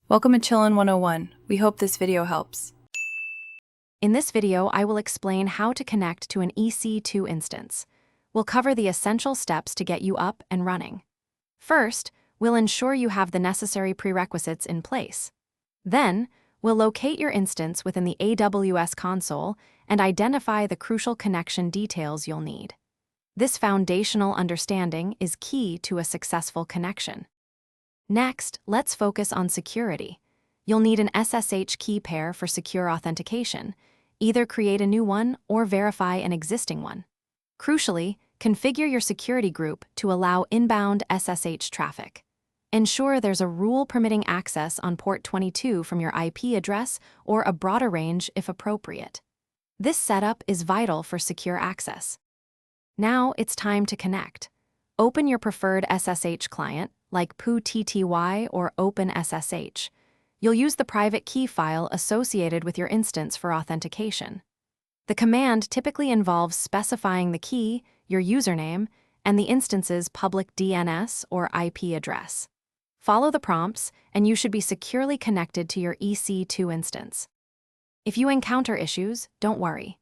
Welcome to Chillin' 101. We hope this video helps. In this video, I will explain how to connect to an EC2 instance. We'll cover the essential steps to get you up and running. First, we'll ensure you have the necessary prerequisites in place. Then, we'll locate your instance within the AWS console and identify the crucial connection details you'll need. This foundational understanding is key to a successful connection. Next, let's focus on security. You'll need an SSH key pair for secure authentication. Either create a new one or verify an existing one. Crucially, configure your security group to allow inbound SSH traffic. Ensure there's a rule permitting access on port 22 from your IP address or a broader range if appropriate. This setup is vital for secure access. Now it's time to connect. Open your preferred SSH client, like PooTTY or OpenSSH. You'll use the private key file associated with your instance for authentication. The command typically involves specifying the key, your username, and the instance's public DNS or IP address. Follow the prompts, and you should be securely connected to your EC2 instance. If you encounter issues, don't worry.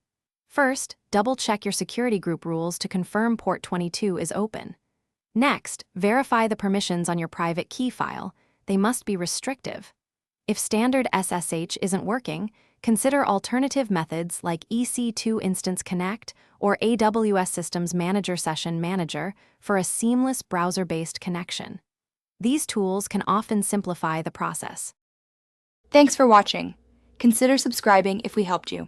First, double-check your security group rules to confirm port 22 is open. Next, verify the permissions on your private key file. They must be restrictive. If standard SSH isn't working, consider alternative methods like EC2 Instance Connect or AWS Systems Manager Session Manager for a seamless browser-based connection. These tools can often simplify the process. Thanks for watching. Consider subscribing if we helped you.